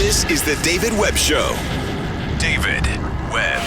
This is the David Webb Show. David Webb.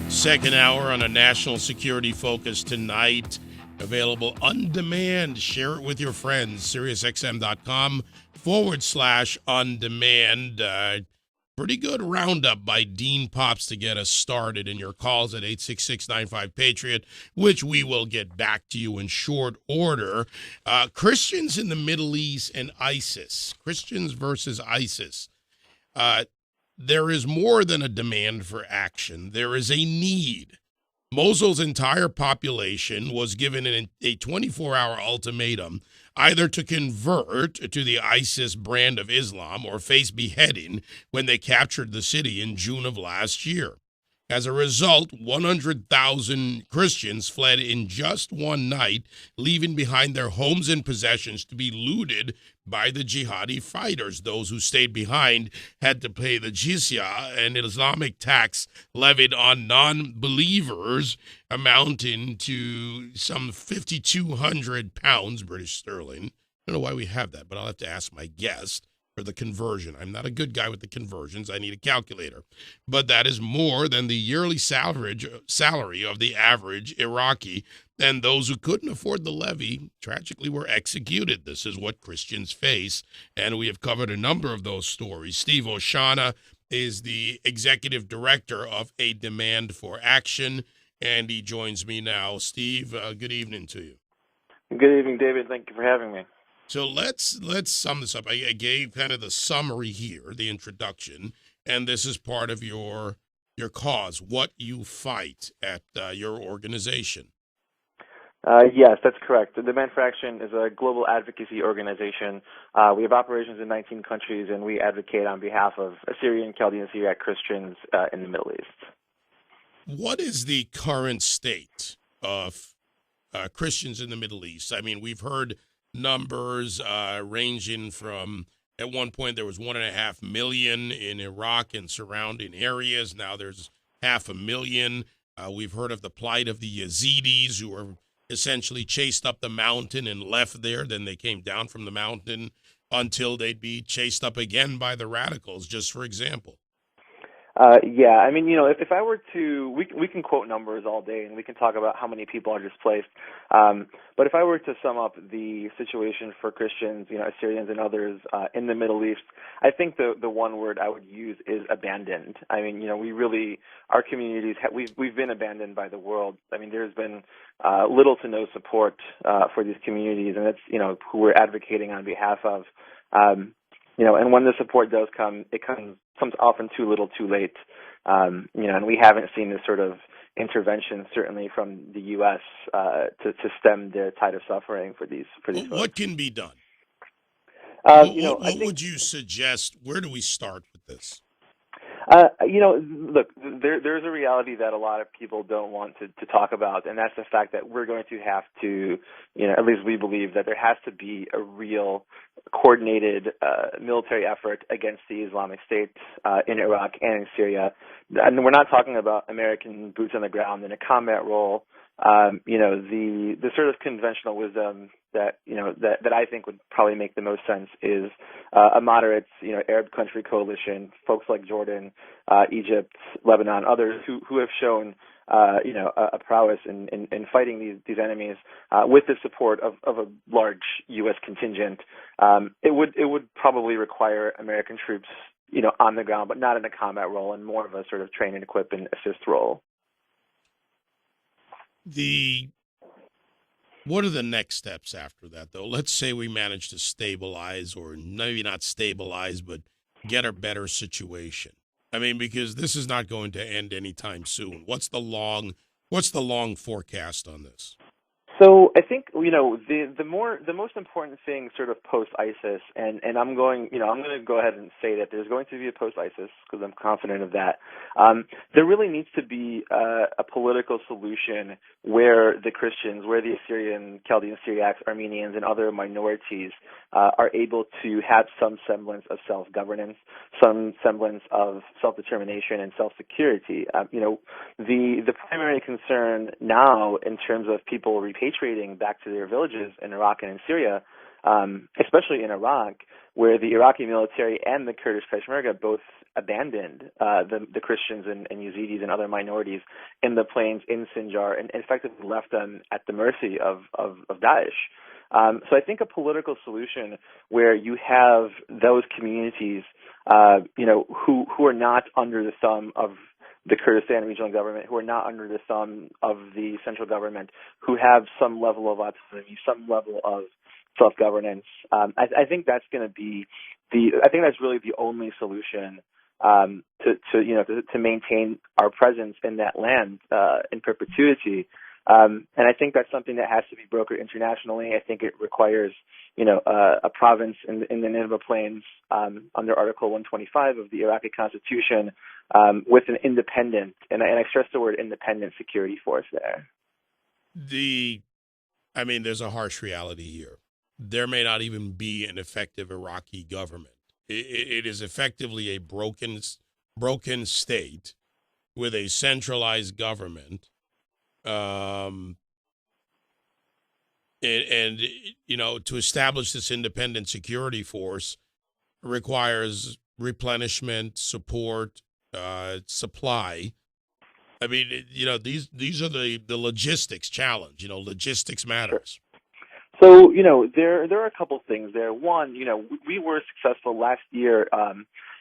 Second hour on a national security focus tonight. Available on demand. Share it with your friends. SiriusXM.com/on demand. Pretty good roundup by Dean Pops to get us started in your calls at 866-95-PATRIOT, which we will get back to you in short order. Christians in the Middle East and ISIS. Christians versus ISIS. There is more than a demand for action. There is a need. Mosul's entire population was given a 24-hour ultimatum either to convert to the ISIS brand of Islam or face beheading when they captured the city in June of last year. As a result, 100,000 Christians fled in just one night, leaving behind their homes and possessions to be looted by the jihadi fighters. Those who stayed behind had to pay the jizya, an Islamic tax levied on non-believers, amounting to some 5,200 pounds, British sterling. I don't know why we have that, but I'll have to ask my guest for the conversion. I'm not a good guy with the conversions. I need a calculator. But that is more than the yearly salary of the average Iraqi, and those who couldn't afford the levy tragically were executed. This is what Christians face, and we have covered a number of those stories. Steve Oshana is the executive director of A Demand for Action, and he joins me now. Steve, good evening to you. Good evening, David. Thank you for having me. So let's sum this up. I gave kind of the summary here, the introduction, and this is part of your cause, what you fight at your organization. Yes, that's correct. The Demand for Action is a global advocacy organization. We have operations in 19 countries, and we advocate on behalf of Assyrian, Chaldean, Syriac Christians in the Middle East. What is the current state of Christians in the Middle East? I mean, we've heard numbers ranging from, at one point there was 1.5 million in Iraq and surrounding areas. Now there's 500,000. We've heard of the plight of the Yazidis, who were essentially chased up the mountain and left there. Then they came down from the mountain until they'd be chased up again by the radicals, just for example. Yeah, I mean, if I were to, we can quote numbers all day, and we can talk about how many people are displaced. But if I were to sum up the situation for Christians, Assyrians and others in the Middle East, I think the one word I would use is abandoned. I mean, we really, our communities, we've been abandoned by the world. I mean, there's been little to no support for these communities, and it's, who we're advocating on behalf of. And when the support does come, it comes often too little, too late. And we haven't seen this sort of intervention, certainly from the U.S., to stem the tide of suffering for these folks. What can be done? What would you suggest? Where do we start with this? Look, there's a reality that a lot of people don't want to talk about, and that's the fact that we're going to have to, at least we believe that there has to be a real coordinated military effort against the Islamic State in Iraq and in Syria. And we're not talking about American boots on the ground in a combat role. The sort of conventional wisdom that I think would probably make the most sense is a moderate, Arab country coalition, folks like Jordan, Egypt, Lebanon, others who have shown, a prowess in fighting these enemies with the support of a large U.S. contingent. It would probably require American troops, on the ground, but not in a combat role, and more of a sort of train and equip and assist role. What are the next steps after that, though? Let's say we manage to stabilize, or maybe not stabilize, but get a better situation. I mean, because this is not going to end anytime soon. What's the long forecast on this? So I think the most important thing sort of post ISIS, and I'm going to go ahead and say that there's going to be a post ISIS because I'm confident of that. There really needs to be a political solution where the Christians, where the Assyrian, Chaldean, Syriacs, Armenians, and other minorities are able to have some semblance of self-governance, some semblance of self-determination and self-security. The primary concern now in terms of people repatriating back to their villages in Iraq and in Syria, especially in Iraq, where the Iraqi military and the Kurdish Peshmerga both abandoned the Christians and Yazidis and other minorities in the plains in Sinjar and effectively left them at the mercy of Daesh. So I think a political solution where you have those communities, who are not under the thumb of the Kurdistan regional government, who are not under the thumb of the central government, who have some level of autonomy, some level of self-governance. I think that's going to be I think that's really the only solution to maintain our presence in that land in perpetuity. And I think that's something that has to be brokered internationally. I think it requires, a province in the Nineveh Plains under Article 125 of the Iraqi Constitution with an independent, and I stress the word independent, security force there. There's a harsh reality here. There may not even be an effective Iraqi government. It is effectively a broken state with a centralized government. To establish this independent security force requires replenishment, support, supply. These are the logistics challenge. Logistics matters. So, there are a couple things there. One, we were successful last year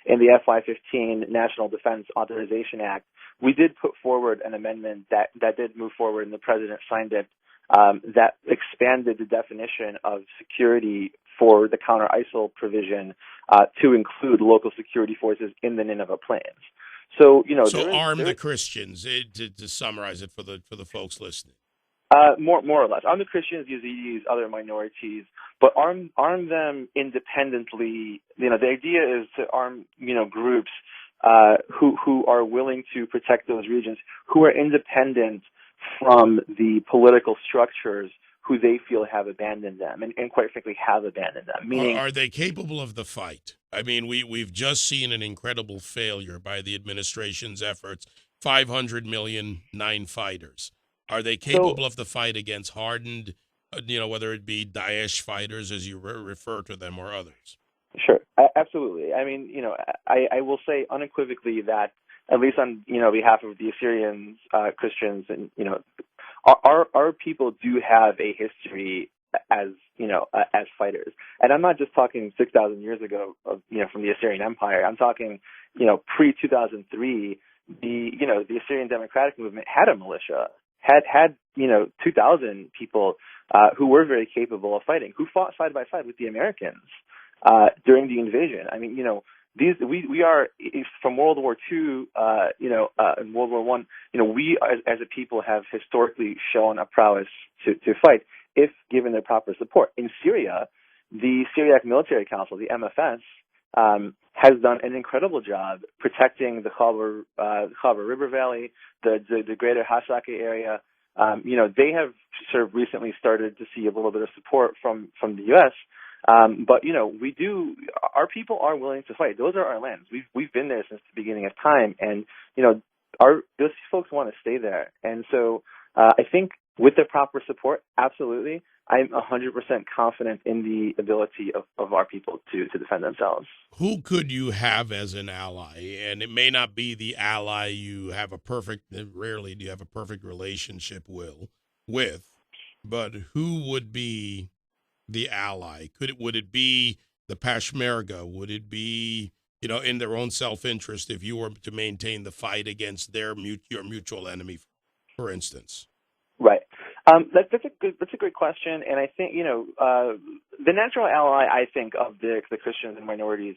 in the FY15 National Defense Authorization Act. We did put forward an amendment that did move forward, and the president signed it, that expanded the definition of security for the counter-ISIL provision to include local security forces in the Nineveh Plains. So, arm the Christians, to summarize it for the folks listening. More or less. Arm the Christians, Yazidis, other minorities, but arm them independently. The idea is to arm, groups who are willing to protect those regions, who are independent from the political structures who they feel have abandoned them and quite frankly have abandoned them. Meaning, are they capable of the fight? We've just seen an incredible failure by the administration's efforts. 500 million, 9 fighters. Are they capable of the fight against hardened, whether it be Daesh fighters, as you refer to them, or others? Sure, absolutely. I will say unequivocally that, at least on behalf of the Assyrian Christians, and our people do have a history as fighters, and I'm not just talking 6,000 years ago from the Assyrian Empire. I'm talking pre-2003. The Assyrian Democratic Movement had a militia. Had 2,000 people who were very capable of fighting, who fought side by side with the Americans during the invasion. We are from World War II, and World War I. We as a people have historically shown a prowess to fight if given the proper support. In Syria, the Syriac Military Council, the MFS, has done an incredible job protecting the Khabar River Valley, the greater Hasaka area. They have sort of recently started to see a little bit of support from the U.S. But our people are willing to fight. Those are our lands. We've been there since the beginning of time, and those folks want to stay there. And so I think with the proper support, absolutely, I'm 100% confident in the ability of our people to defend themselves. Who could you have as an ally? And it may not be the ally you have rarely do you have a perfect relationship with, but who would be the ally? Would it be the Peshmerga? Would it be, in their own self-interest if you were to maintain the fight against your mutual enemy, for instance? Right. That's a great question, and I think the natural ally, I think, of the Christians and minorities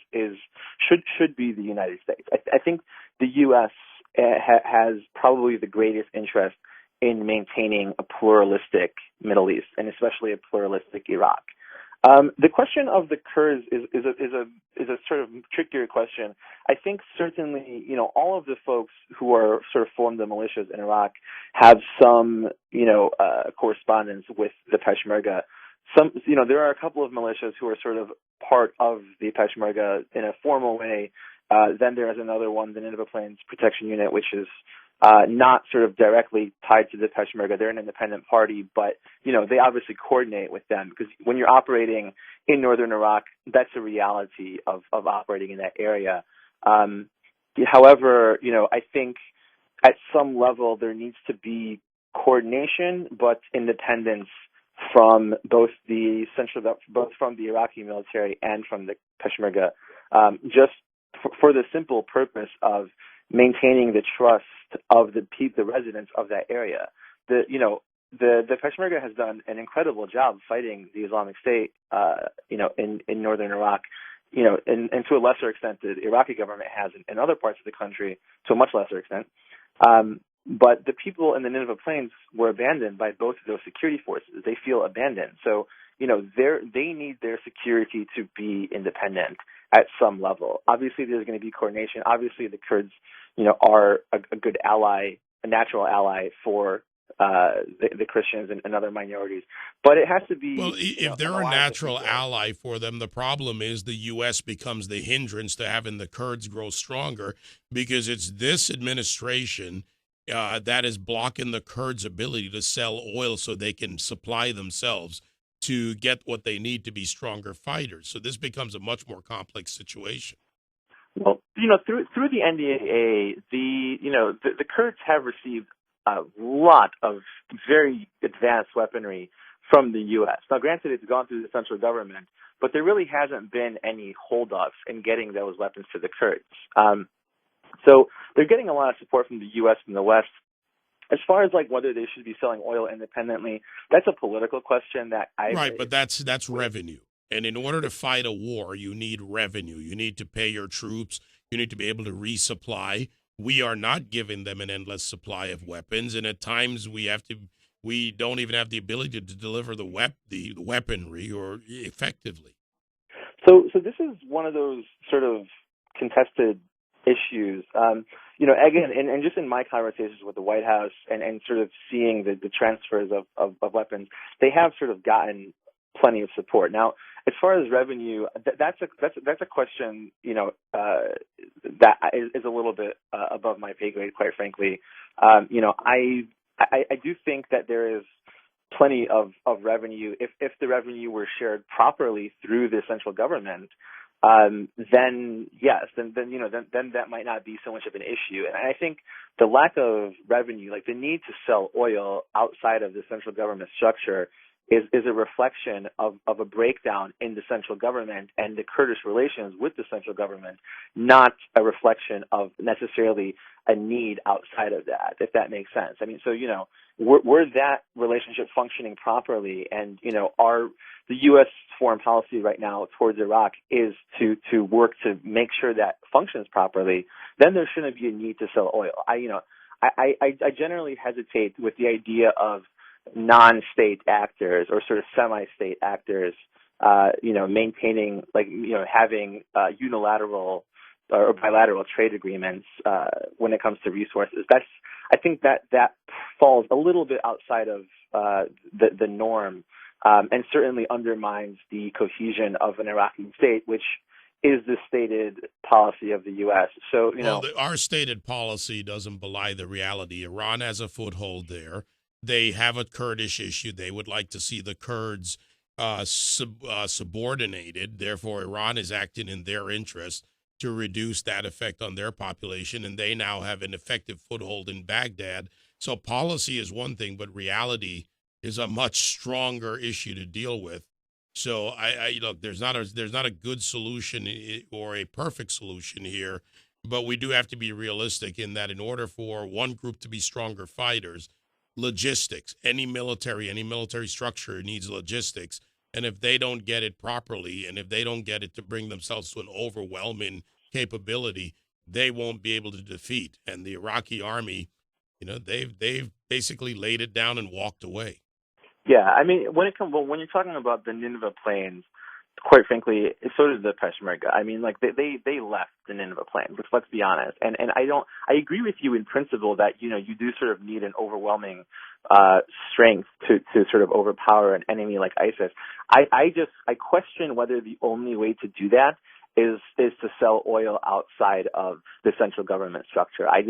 should be the United States. I think the U.S. has probably the greatest interest in maintaining a pluralistic Middle East, and especially a pluralistic Iraq. The question of the Kurds is a sort of trickier question. I think certainly, all of the folks who are sort of formed the militias in Iraq have some, correspondence with the Peshmerga. There are a couple of militias who are sort of part of the Peshmerga in a formal way. Then there is another one, the Nineveh Plains Protection Unit, which is not sort of directly tied to the Peshmerga. They're an independent party, but, they obviously coordinate with them because when you're operating in northern Iraq, that's a reality of operating in that area. However, I think at some level there needs to be coordination, but independence from both from the Iraqi military and from the Peshmerga, just for the simple purpose of maintaining the trust of the residents of that area. The Peshmerga has done an incredible job fighting the Islamic State, in northern Iraq, and to a lesser extent the Iraqi government has in other parts of the country to a much lesser extent. But the people in the Nineveh Plains were abandoned by both of those security forces. They feel abandoned. So, they need their security to be independent at some level. Obviously, there's going to be coordination. Obviously, the Kurds, are a good ally, a natural ally for the Christians and other minorities. But it has to be... Well, if they're a natural ally for them, the problem is the U.S. becomes the hindrance to having the Kurds grow stronger because it's this administration that is blocking the Kurds' ability to sell oil so they can supply themselves to get what they need to be stronger fighters. So this becomes a much more complex situation. Well, through the NDAA, the Kurds have received a lot of very advanced weaponry from the U.S. Now, granted, it's gone through the central government, but there really hasn't been any holdups in getting those weapons to the Kurds. So they're getting a lot of support from the U.S. and the West. As far as whether they should be selling oil independently, that's a political question that Right, but that's revenue. And in order to fight a war, you need revenue. You need to pay your troops. You need to be able to resupply. We are not giving them an endless supply of weapons, and at times we don't even have the ability to deliver the weaponry or effectively. So this is one of those sort of contested issues. Again, and just in my conversations with the White House and sort of seeing the transfers of weapons, they have sort of gotten plenty of support. Now, as far as revenue, that's a question, that is a little bit above my pay grade, quite frankly. I do think that there is plenty of revenue if the revenue were shared properly through the central government. Then yes, then that might not be so much of an issue. And I think the lack of revenue, the need to sell oil outside of the central government structure, is a reflection of a breakdown in the central government and the Kurdish relations with the central government, not a reflection of necessarily a need outside of that, if that makes sense. I mean, so, were that relationship functioning properly, and, the U.S. foreign policy right now towards Iraq is to work to make sure that functions properly, then there shouldn't be a need to sell oil. I generally hesitate with the idea of non-state actors or sort of semi-state actors, maintaining, having unilateral or bilateral trade agreements when it comes to resources. I think that falls a little bit outside of the norm, and certainly undermines the cohesion of an Iraqi state, which is the stated policy of the U.S. So, our stated policy doesn't belie the reality. Iran has a foothold there. They have a Kurdish issue. They would like to see the Kurds subordinated. Therefore, Iran is acting in their interest to reduce that effect on their population, and they now have an effective foothold in Baghdad. So policy is one thing, but reality is a much stronger issue to deal with. So I look, there's not a good solution or a perfect solution here, but we do have to be realistic in that in order for one group to be stronger fighters, logistics, any military structure needs logistics. And if they don't get it properly, and if they don't get it to bring themselves to an overwhelming capability, they won't be able to defeat. And the Iraqi army, they've basically laid it down and walked away. Yeah, I mean, when you're talking about the Nineveh Plains, quite frankly, so did the Peshmerga. I mean, like they left the Nineveh Plains. Let's be honest. And I agree with you in principle that you do sort of need an overwhelming strength to sort of overpower an enemy like ISIS. I question whether the only way to do that is to sell oil outside of the central government structure. I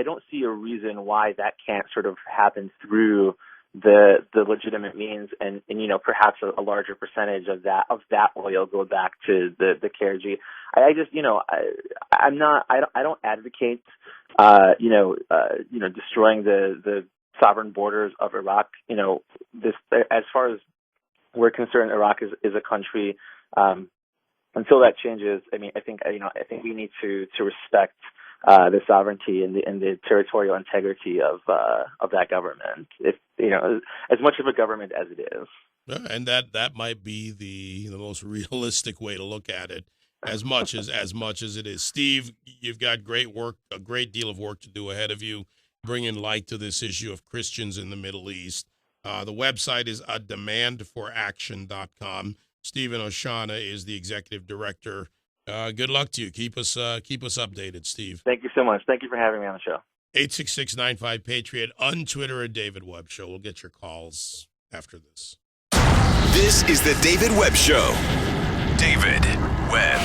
don't see a reason why that can't sort of happen through the legitimate means, and perhaps a larger percentage of that oil go back to the KRG. I don't advocate destroying the sovereign borders of Iraq. This, as far as we're concerned, Iraq is a country. Until that changes, I think we need to respect the sovereignty and the territorial integrity of that government. If as much of a government as it is. And that might be the most realistic way to look at it, as much as it is. Steve, you've got a great deal of work to do ahead of you, bringing light to this issue of Christians in the Middle East. The website is ademandforaction.com. Stephen Oshana is the executive director. Good luck to you. Keep us updated, Steve. Thank you so much. Thank you for having me on the show. 866-95-PATRIOT on Twitter at David Webb Show. We'll get your calls after this. This is the David Webb Show. David Webb.